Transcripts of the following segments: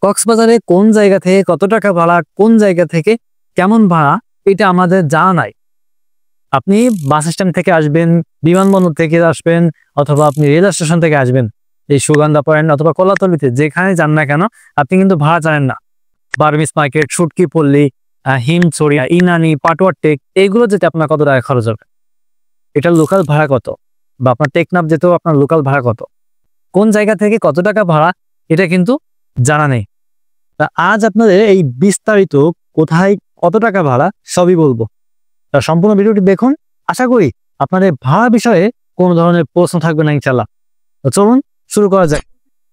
কক্সবাজারে কোন জায়গা থেকে কত টাকা ভাড়া, কোন জায়গা থেকে কেমন ভাড়া, এটা আমাদের জানা নাই। আপনি বাস স্ট্যান্ড থেকে আসবেন, বিমানবন্দর থেকে আসবেন, অথবা আপনি রেল স্টেশন থেকে আসবেন, এই সুগন্ধা পয়েন্ট অথবা কলাতলিতে যেখানে যান না কেন, আপনি কিন্তু ভাড়া জানেন না। বার্মিস মার্কেট, সুটকি পল্লী, হিমছড়িয়া, ইনানি, পাটোয়ার টেক, এইগুলো যেতে আপনার কত টাকা খরচ হবে, এটা লোকাল ভাড়া কত, বা আপনার টেকনাফ যেতেও আপনার লোকাল ভাড়া কত, কোন জায়গা থেকে কত টাকা ভাড়া, এটা কিন্তু জানা নেই। তা আজ আপনাদের এই বিস্তারিত কোথায় কত টাকা ভাড়া সবই বলবো। তা সম্পূর্ণ ভিডিওটি দেখুন, আশা করি আপনাদের ভাড়া বিষয়ে কোনো ধরনের প্রশ্ন থাকবে না ইনশাল্লাহ। তো চলুন শুরু করা যাক।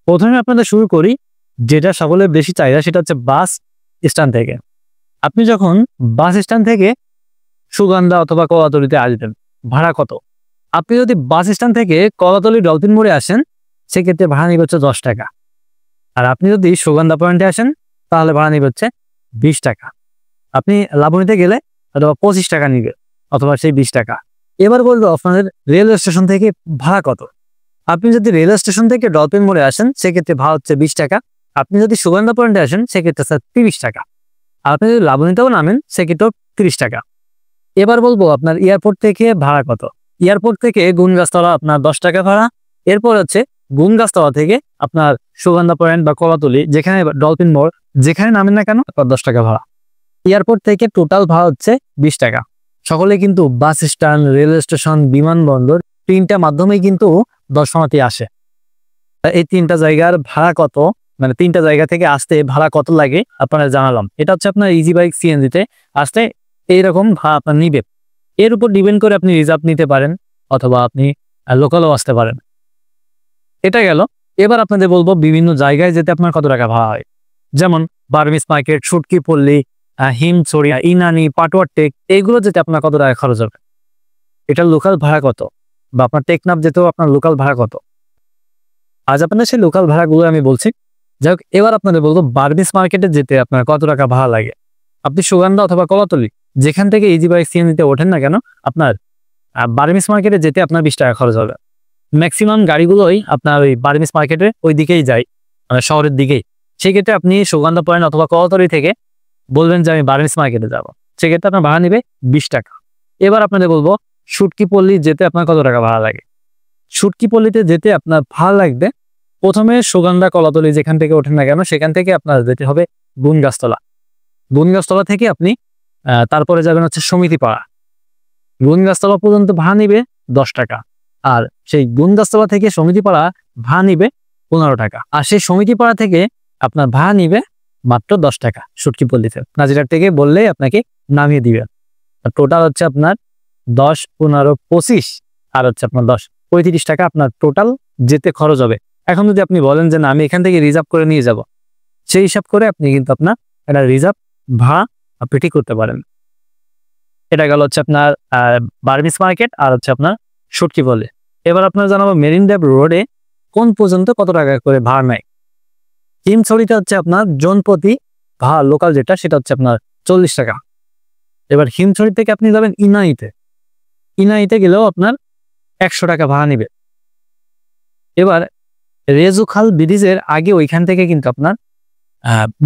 প্রথমে আপনাদের শুরু করি যেটা সকলের বেশি চাহিদা, সেটা হচ্ছে বাস স্ট্যান্ড থেকে। আপনি যখন বাস স্ট্যান্ড থেকে সুগন্ধা অথবা কলাতলিতে আসবেন, ভাড়া কত? আপনি যদি বাস স্ট্যান্ড থেকে কলাতলি ডলফিন মোড়ে আসেন, সেক্ষেত্রে ভাড়া নিবে হচ্ছে 10 টাকা। আর আপনি যদি সুগন্ধা পয়েন্টে আসেন, তাহলে ভাড়া নিবে হচ্ছে 20 টাকা। আপনি লাবণীতে গেলে অথবা 25 টাকা নিবে, অথবা সেই 20 টাকা। এবার বলবো আপনাদের রেলওয়ে স্টেশন থেকে ভাড়া কত। আপনি যদি রেলওয়ে স্টেশন থেকে ডলফিন মোড়ে আসেন, সেক্ষেত্রে ভাড়া হচ্ছে 20 টাকা। আপনি যদি সুগন্ধা পয়েন্টে আসেন, সেক্ষেত্রে স্যার 30 টাকা। আর আপনি যদি লাবণীতেও নামেন, সেক্ষেত্রেও 30 টাকা। এবার বলবো আপনার এয়ারপোর্ট থেকে ভাড়া কত। এয়ারপোর্ট থেকে গুণগাছতলা আপনার 10 টাকা ভাড়া। এরপর হচ্ছে গুণগাছতলা থেকে আপনার সুগন্ধা পয়েন্ট বা কলাতলি, যেখানে ডলফিন মোড়, যেখানে নামেন না কেন, আপনার 10 টাকা ভাড়া। এয়ারপোর্ট থেকে টোটাল ভাড়া হচ্ছে 20 টাকা। সকলে কিন্তু বাস স্ট্যান্ড, রেলওয়ে স্টেশন, বিমানবন্দর, তিনটা মাধ্যমেই কিন্তু দর্শনার্থী আসে। এই তিনটা জায়গার ভাড়া কত, মানে তিনটা জায়গা থেকে আসতে ভাড়া কত লাগে আপনারা জানালাম। এটা হচ্ছে আপনার ইজি বাইক সিএনজিতে আসতে এইরকম ভাড়া আপনার নিবে। এর উপর ডিপেন্ড করে আপনি রিজার্ভ নিতে পারেন, অথবা আপনি লোকালও আসতে পারেন। এটা গেল। এবার আপনাদের বলবো বিভিন্ন জায়গায় যেতে আপনার কত টাকা ভাড়া হয়। যেমন বার্মিস মার্কেট, সুটকি পল্লী, হিমছড়িয়া, ইনানি, পাটোয়ার টেক, এইগুলো যেতে আপনার কত টাকা খরচ হবে, এটা লোকাল ভাড়া কত, বা আপনার টেকনাফ যেতেও আপনার লোকাল ভাড়া কত। আজ আপনাদের সেই লোকাল ভাড়াগুলো আমি বলছি। যাই হোক, এবার আপনাদের বলবো বার্মিস মার্কেটে যেতে আপনার কত টাকা ভাড়া লাগে। আপনি সুগন্ধা অথবা কলাতলি যেখান থেকে ইজি বাইক সিএনজিতে ওঠেন না কেন, আপনার বার্মিস মার্কেটে যেতে আপনার 20 টাকা খরচ হবে। ম্যাক্সিমাম গাড়িগুলোই আপনার ওই বার্মিস মার্কেটে ওই দিকেই যায়, মানে শহরের দিকেই। সেক্ষেত্রে আপনি সুগন্ধা পয়েন্ট অথবা কলাতলি থেকে বলবেন যে আমি বার্মিস মার্কেটে যাব, সেক্ষেত্রে আপনার ভাড়া নিবে 20 টাকা। এবার আপনাদের বলবো সুটকি পল্লী যেতে আপনার কত টাকা ভাড়া লাগে। সুটকি পল্লীতে যেতে আপনার ভাড়া লাগবে, প্রথমে সুগন্ধা কলাতলি যেখান থেকে ওঠেন না কেন, সেখান থেকে আপনার যেতে হবে গুণগাছতলা। গুণগাছতলা থেকে আপনি তারপরে যাবেন হচ্ছে সমিতিপাড়া। গুণগাছতলা পর্যন্ত ভাড়া নিবে 10 টাকা। আর সেই গুণগাছতলা থেকে সমিতিপাড়া ভাড়া নিবে 15 টাকা। আর সেই সমিতিপাড়া থেকে আপনার ভাড়া নিবে মাত্র 10 টাকা। সুটকি পল্লীতে নাজিরার থেকে বললেই আপনাকে নামিয়ে দিবে। টোটাল হচ্ছে আপনার 10, 15, 25 আর হচ্ছে আপনার 10, 35 টাকা আপনার টোটাল যেতে খরচ হবে। এখন যদি আপনি বলেন যে না আমি এখান থেকে রিজার্ভ করে নিয়ে যাব, সেই হিসাব করে আপনি কিন্তু আপনার একটা রিজার্ভ ভাড়া আপনি ঠিক করতে পারেন। এটা গেল হচ্ছে আপনার বার্মিস মার্কেট আর হচ্ছে আপনার সুটকি পল্লী। এবার আপনার জানাবো মেরিন ড্রাইভ রোডে কোন পর্যন্ত কত টাকা করে ভাড়া নেয়। হিমছড়িতে হচ্ছে আপনার জনপ্রতি ভাড়া লোকাল যেটা, সেটা হচ্ছে আপনার 40 টাকা। এবার হিমছড়ি থেকে আপনি যাবেন ইনানিতে, ইনানিতে গেলেও আপনার 100 টাকা ভাড়া নিবে। এবার রেজুখাল ব্রিজের আগে ওইখান থেকে কিন্তু আপনার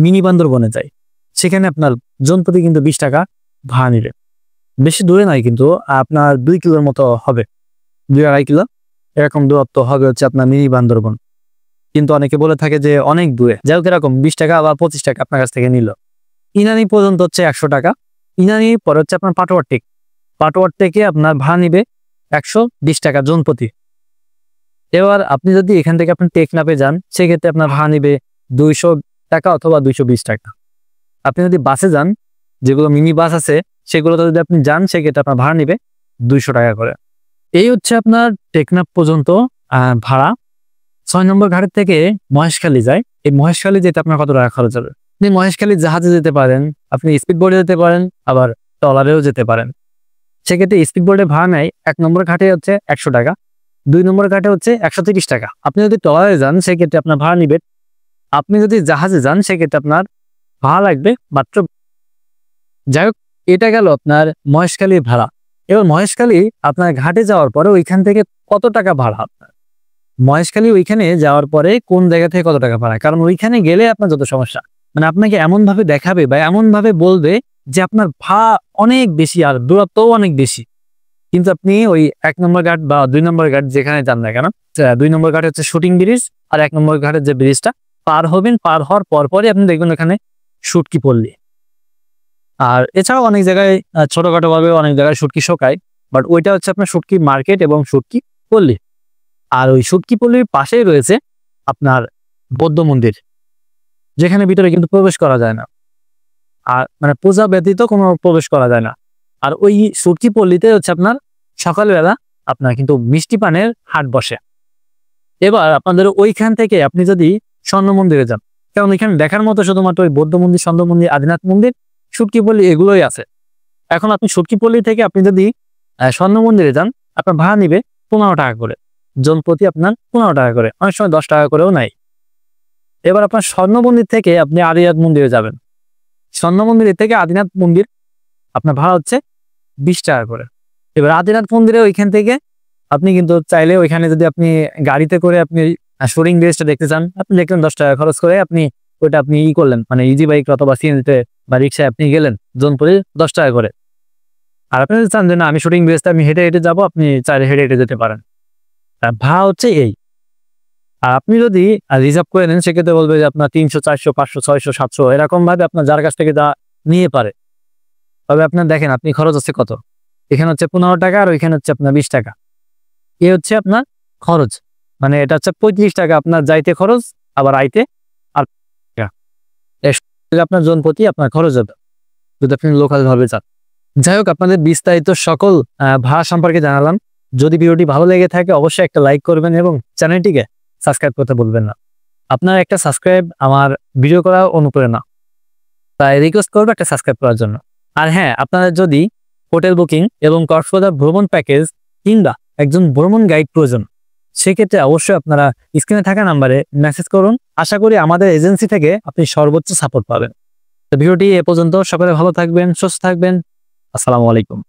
মিনি বান্দরবনে যায়, সেখানে আপনার জনপ্রতি কিন্তু 20 টাকা ভাড়া নিবে। বেশি দূরে নাই, কিন্তু আপনার 2 কিলোর মতো হবে, 2-2.5 কিলো এরকম দূরত্ব হবে হচ্ছে আপনার মিনি বান্দরবন। কিন্তু অনেকে বলে থাকে যে অনেক দূরে, যাই হোক এরকম 20 টাকা বা 25 টাকা আপনার কাছ থেকে নিল। ইনানি পর্যন্ত হচ্ছে 100 টাকা। ইনানি পরে হচ্ছে আপনার পাটোয়ার টেক, পাটোয়ার টেকে আপনার ভাড়া নিবে 120 টাকা জনপ্রতি। এবার আপনি যদি এখান থেকে আপনি টেকনাফে যান, সেক্ষেত্রে আপনার ভাড়া নিবে 200 টাকা অথবা 220 টাকা। আপনি যদি বাসে যান, যেগুলো মিনি বাস আছে, সেগুলোতে যদি আপনি যান, সেক্ষেত্রে আপনার ভাড়া নিবে 200 টাকা করে। এই হচ্ছে আপনার টেকনাফ পর্যন্ত ভাড়া। 6 নম্বর ঘাটের থেকে মহেশখালী যায়, এই মহেশখালী যেতে আপনার কত টাকা খরচ হবে। আপনি মহেশখালী জাহাজে যেতে পারেন, আপনি স্পিড বোটে যেতে পারেন, আবার ট্রলারেও যেতে পারেন। সেক্ষেত্রে স্পিড বোটে ভাড়া নেয় 1 নম্বর ঘাটে হচ্ছে 100 টাকা, 2 নম্বর ঘাটে হচ্ছে 130 টাকা। আপনি যদি ট্রলারে যান, সেক্ষেত্রে আপনার ভাড়া নিবে। আপনি যদি জাহাজে যান, সেক্ষেত্রে আপনার ভাড়া লাগবে মাত্র। যাই হোক, এটা গেল আপনার মহেশখালীর ভাড়া। এবার মহেশখালী আপনার ঘাটে যাওয়ার পরে ওইখান থেকে কত টাকা ভাড়া আপনার, মহেশখালী ওইখানে যাওয়ার পরে কোন জায়গা থেকে কত টাকা ভাড়া, কারণ ওইখানে গেলে আপনার যত সমস্যা, মানে আপনাকে এমন ভাবে দেখাবে বা এমন ভাবে বলবে যে আপনার ভাড়া অনেক বেশি আর দূরত্বও অনেক বেশি। কিন্তু আপনি ওই 1 নম্বর ঘাট বা 2 নম্বর ঘাট যেখানে যান না কেন, 2 নম্বর ঘাট হচ্ছে শুটিং ব্রিজ, আর 1 নম্বর ঘাটের যে ব্রিজটা পার হবেন, পার হওয়ার পরপরই আপনি দেখবেন ওখানে শুটকি পল্লী। আর এছাড়াও অনেক জায়গায় ছোটখাটো ভাবে অনেক জায়গায় শুটকি শোকায়, বাট ওইটা হচ্ছে আপনার শুটকি মার্কেট এবং শুটকি পল্লী। আর ওই শুটকি পল্লীর পাশেই রয়েছে আপনার বৌদ্ধ মন্দির, যেখানে ভিতরে কিন্তু প্রবেশ করা যায় না, আর মানে পূজা ব্যতীত কোনো প্রবেশ করা যায় না। আর ওই শুটকি পল্লীতে হচ্ছে আপনার সকালবেলা আপনার কিন্তু মিষ্টি পানের হাট বসে। এবার আপনাদের ওইখান থেকে আপনি যদি স্বর্ণ মন্দিরে যান, কারণ এখানে দেখার মতো শুধুমাত্র ওই বৌদ্ধ মন্দির, স্বর্ণ মন্দির, আদিনাথ মন্দির, শুটকি পল্লী এগুলোই আছে। এখন আপনি শুটকি পল্লী থেকে আপনি যদি স্বর্ণ মন্দিরে যান, আপনার ভাড়া নিবে 15 টাকা করে, জন প্রতি আপনার 15 টাকা করে, অনেক সময় 10 টাকা করেও নাই। এবার আপনার স্বর্ণ মন্দির থেকে আপনি আদিনাথ মন্দিরে যাবেন, স্বর্ণ মন্দির থেকে আদিনাথ মন্দির আপনার ভাড়া হচ্ছে 20 টাকা করে। এবার আদিনাথ মন্দিরে ওইখান থেকে আপনি কিন্তু চাইলে ওইখানে যদি আপনি গাড়িতে করে আপনি শুটিং ব্রিজটা দেখতে চান, আপনি দেখলেন 10 টাকা খরচ করে আপনি ওইটা আপনি করলেন, মানে ইজি বাইক অথবা সিএনজিতে বা রিক্সায় আপনি গেলেন, জন প্রতি 10 টাকা করে। আর আপনি যদি চান যে না আমি শুটিং ব্রিজটা আমি হেঁটে হেঁটে যাবো, আপনি চাইলে হেঁটে হেঁটে যেতে পারেন। ভাড়া হচ্ছে এই। আর আপনি যদি রিজার্ভ করে নেন, সেক্ষেত্রে বলবে যে আপনার 300, 400, 500, 600, 700 এরকম ভাবে আপনার যার কাছ থেকে যা নিয়ে পারে। তবে আপনার দেখেন আপনি খরচ হচ্ছে কত, এখানে হচ্ছে 15 টাকা আর ওইখানে হচ্ছে আপনার 20 টাকা, এ হচ্ছে আপনার খরচ, মানে এটা হচ্ছে 35 টাকা আপনার যাইতে খরচ, আবার আইতে আর আপনার জন প্রতি আপনার খরচ হবে যদি আপনি লোকাল ভাবে যান। যাই হোক, আপনাদের বিস্তারিত সকল ভাড়া সম্পর্কে জানালাম। যদি ভিডিওটি ভালো লেগে থাকে অবশ্যই একটা লাইক করবেন এবং চ্যানেলটিকে সাবস্ক্রাইব করতে ভুলবেন না। আপনার একটা সাবস্ক্রাইব আমার ভিডিও করা অনুপ্রেরণা, তাই রিকোয়েস্ট করবো একটা সাবস্ক্রাইব করার জন্য। আর হ্যাঁ, আপনাদের যদি হোটেল বুকিং এবং কক্সবাজার ভ্রমণ প্যাকেজ কিংবা একজন ভ্রমণ গাইড প্রয়োজন, সেক্ষেত্রে অবশ্যই আপনারা স্ক্রিনে থাকা নাম্বারে মেসেজ করুন। আশা করি আমাদের এজেন্সি থেকে আপনি সর্বোচ্চ সাপোর্ট পাবেন। তো ভিডিওটি এ পর্যন্ত, সকলে ভালো থাকবেন, সুস্থ থাকবেন। আসসালামু আলাইকুম।